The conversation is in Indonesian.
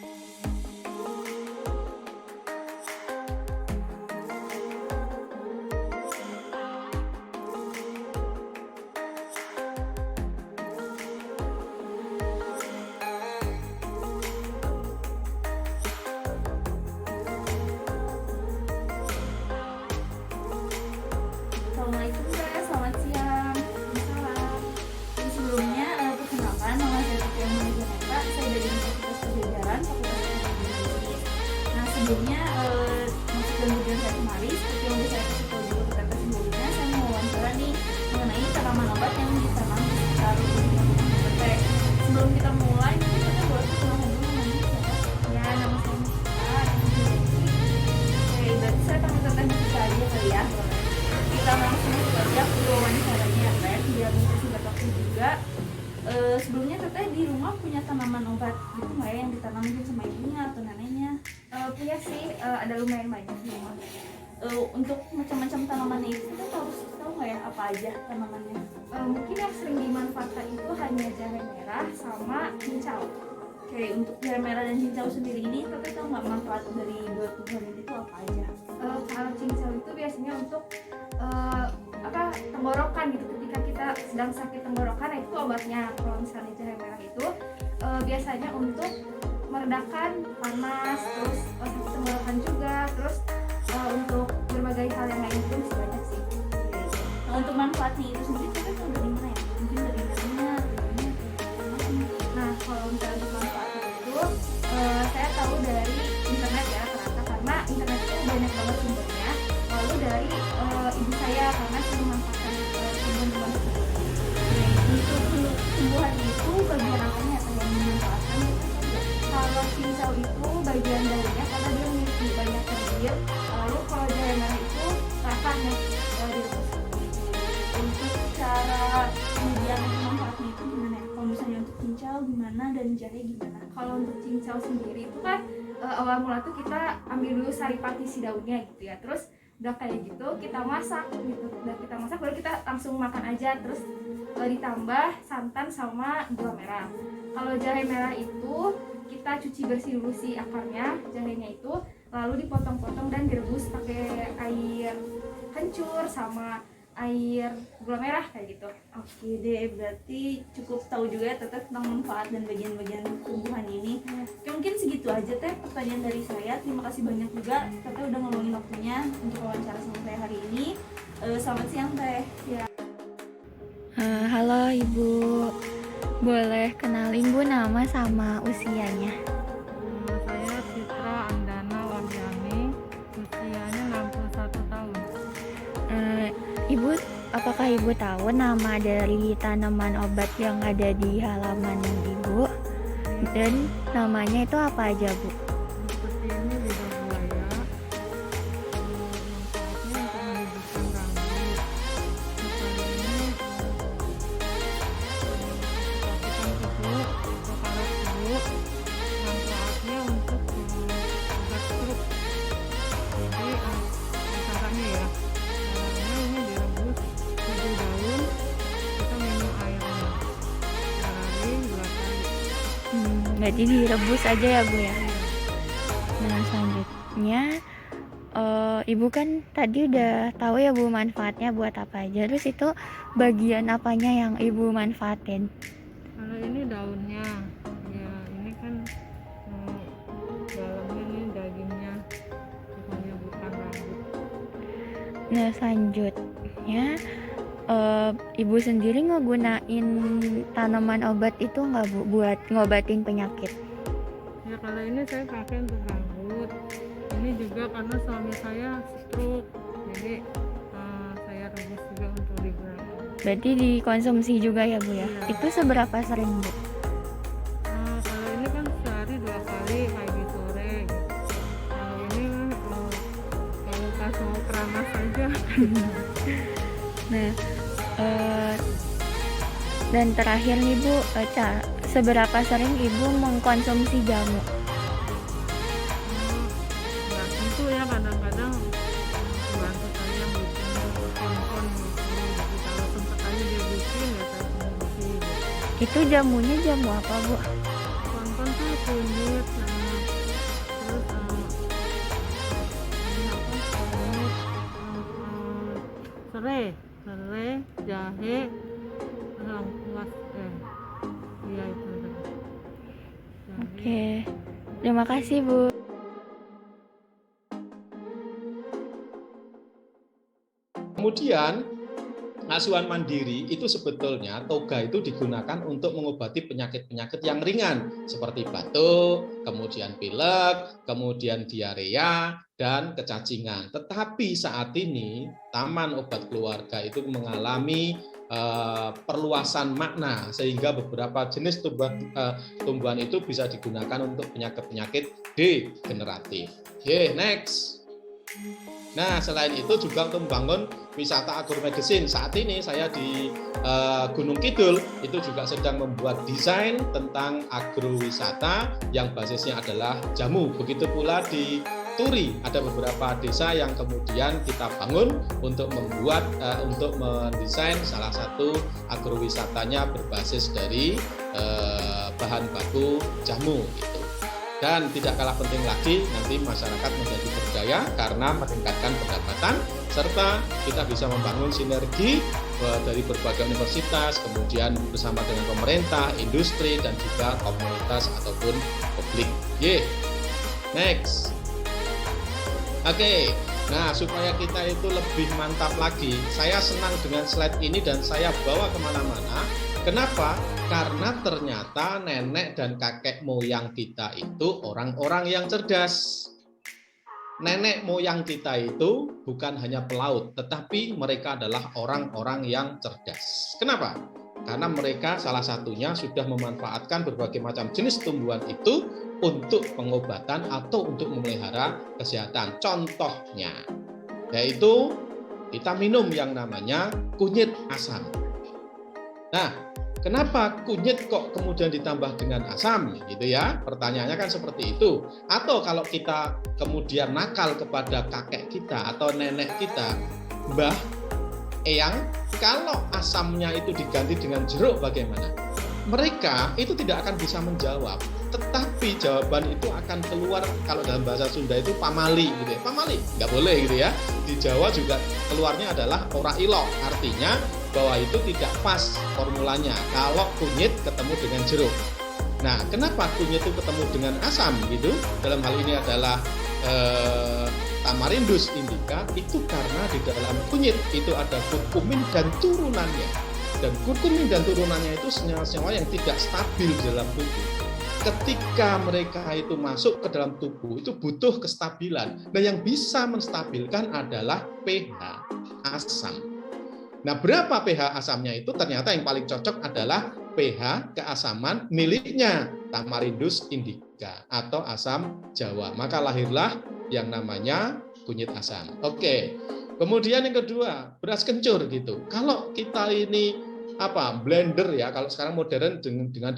Assalamualaikum Teh, selamat siang. Waalaikumsalam. Jadi sebelumnya perkenalkan, nama saya Tia Manajaneta, saya dari Universitas Pajajaran, Fakultas Ekonomi. Nah sebelumnya masuk dan tujuan saya kemari, seperti yang udah saya kasih tahu juga ke Teteh sebelumnya, saya mau wawancara nih mengenai tanaman obat yang ditanam di sekitar rumah Teteh. Sebelum kita mulai, mungkin Teteh boleh perkenalkan dulu namanya siapa? Ya, nama saya Mika. Oke, berarti saya panggil Teteh Mika aja kali ya. Kita langsung saja ke wawancaranya ya Teh, biar mempersingkat waktu juga. Sebelumnya Teteh di rumah punya tanaman obat gitu nggak ya, yang ditanam mungkin sama ibunya atau neneknya? Punya sih, ada lumayan banyak di rumah. Untuk macam-macam tanamannya itu kita harus tahu nggak ya apa aja tanamannya? Mungkin yang sering dimanfaatkan itu hanya jahe merah sama cincau. Oke, untuk jahe merah dan cincau sendiri ini Teteh tahu nggak manfaat dari dua tumbuhan itu apa aja? Kalau cincau itu biasanya untuk tenggorokan gitu, ketika kita sedang sakit tenggorokan, nah itu obatnya. Kalau misalnya jahe merah itu biasanya untuk meredakan panas, terus sakit tenggorokan juga, terus untuk berbagai hal yang lain itu masih banyak sih. Nah, untuk manfaatnya itu sendiri Teteh tahu dari mana ya? Mungkin dari daunnya, Nah, kalau misalnya untuk manfaatnya itu saya tahu dari internet ya, ternyata karena internet itu banyak banget sumbernya. Lalu dari ibu saya, karena saya memanfaatkan tumbuhan-tumbuhan tersebut. untuk tumbuhan itu bagian apanya atau yang dimanfaatkan itu saja? Kalau cincau itu bagian daunnya karena dia memiliki banyak kerikil. Lalu kalau jahe merah itu akarnya direbus. Untuk cara kemudian manfaatnya itu gimana ya? Kalau misalnya untuk cincau gimana dan jahe gimana? Kalau untuk cincau sendiri itu kan awal mula tuh kita ambil dulu saripati si daunnya gitu ya. Terus udah kayak gitu kita masak gitu. Udah kita masak baru kita langsung makan aja. Terus ditambah santan sama gula merah. Kalau jahe merah itu kita cuci bersih dulu si akarnya, jahenya itu, lalu dipotong-potong dan direbus pakai air kencur sama air gula merah kayak gitu. Oke deh, berarti cukup tahu juga ya Teteh tentang manfaat dan bagian-bagian tumbuhan ini. Oke, mungkin segitu aja Teh pertanyaan dari saya. Terima kasih banyak juga Teteh udah ngeluangin waktunya untuk wawancara sama saya hari ini. Selamat siang Teh. Ya. Halo Ibu, boleh kenalin Bu nama sama usianya? Saya Citra Andana Wahyani, usianya 61 tahun. Ibu, apakah Ibu tahu nama dari tanaman obat yang ada di halaman Ibu? Dan namanya itu apa aja Bu? Seperti ini lidah buaya. Manfaatnya untuk menyembuhkan rambut. Misalnya ini kesakitan kuku atau karat kuku. Manfaatnya untuk obat stroke. Jadi caranya ya, caranya ini direbus 7 daun, kita minum airnya sehari 2 kali. Berarti direbus aja ya Bu ya? Nah selanjutnya Ibu kan tadi udah tahu ya Bu manfaatnya buat apa aja. Terus itu bagian apanya yang Ibu manfaatin? Kalau ini daunnya, ya ini kan dalamnya nih dagingnya, pokoknya bukan rambut. Nah selanjutnya Ibu sendiri ngegunain tanaman obat itu nggak Bu buat ngobatin penyakit? Ya kalau ini saya pakai untuk rambut. Ini juga karena suami saya stroke, jadi saya rebus juga untuk digunakan. Berarti dikonsumsi juga ya Bu ya? Iya. Itu seberapa sering Bu? Kalau ini kan sehari 2 kali, pagi sore gitu. Kalau ini kalau pas mau keramas aja. Nah dan terakhir nih Bu, seberapa sering Ibu mengkonsumsi jamu? Nggak tentu ya, kadang-kadang bantu saya bikin kompon gitu. Jadi kalau sempat aja dia bikin ya saya konsumsi gitu. Itu jamunya jamu apa Bu? Kompon tuh kunyit sama E was E. Iya itu. Jadi, Oke. Terima kasih, Bu. Kemudian asuhan mandiri itu sebetulnya toga itu digunakan untuk mengobati penyakit-penyakit yang ringan seperti batuk, kemudian pilek, kemudian diarea dan kecacingan. Tetapi saat ini Taman Obat Keluarga itu mengalami perluasan makna sehingga beberapa jenis tumbuhan itu bisa digunakan untuk penyakit-penyakit degeneratif. Oke, next. Nah, selain itu juga untuk membangun wisata agromedicine. Saat ini saya di Gunung Kidul itu juga sedang membuat desain tentang agrowisata yang basisnya adalah jamu. Begitu pula di Turi ada beberapa desa yang kemudian kita bangun untuk membuat untuk mendesain salah satu agrowisatanya berbasis dari bahan baku jamu gitu. Dan tidak kalah penting lagi, nanti masyarakat menjadi berdaya karena meningkatkan pendapatan, serta kita bisa membangun sinergi dari berbagai universitas, kemudian bersama dengan pemerintah, industri, dan juga komunitas ataupun publik. Next. Oke, nah supaya kita itu lebih mantap lagi, saya senang dengan slide ini dan saya bawa kemana-mana. Kenapa? Karena ternyata nenek dan kakek moyang kita itu orang-orang yang cerdas. Nenek moyang kita itu bukan hanya pelaut, tetapi mereka adalah orang-orang yang cerdas. Kenapa? Karena mereka salah satunya sudah memanfaatkan berbagai macam jenis tumbuhan itu untuk pengobatan atau untuk memelihara kesehatan. Contohnya, yaitu kita minum yang namanya kunyit asam. Nah, kenapa kunyit kok kemudian ditambah dengan asam gitu ya? Pertanyaannya kan seperti itu. Atau kalau kita kemudian nakal kepada kakek kita atau nenek kita, Mbah, Eyang, kalau asamnya itu diganti dengan jeruk bagaimana? Mereka itu tidak akan bisa menjawab, tetapi jawaban itu akan keluar kalau dalam bahasa Sunda itu pamali gitu ya. Pamali, nggak boleh gitu ya. Di Jawa juga keluarnya adalah ora ilok, artinya bahwa itu tidak pas formulanya kalau kunyit ketemu dengan jeruk. Nah, kenapa kunyit itu ketemu dengan asam gitu? Dalam hal ini adalah Tamarindus indica, itu karena di dalam kunyit itu ada kurkumin dan turunannya. Dan kurkumin dan turunannya itu senyawa-senyawa yang tidak stabil di dalam tubuh. Ketika mereka itu masuk ke dalam tubuh, itu butuh kestabilan. Nah, yang bisa menstabilkan adalah pH asam. Nah, berapa pH asamnya itu? Ternyata yang paling cocok adalah pH keasaman miliknya Tamarindus indica atau asam Jawa. Maka lahirlah yang namanya kunyit asam. Oke. Kemudian yang kedua, beras kencur gitu. Kalau kita ini blender ya, kalau sekarang modern dengan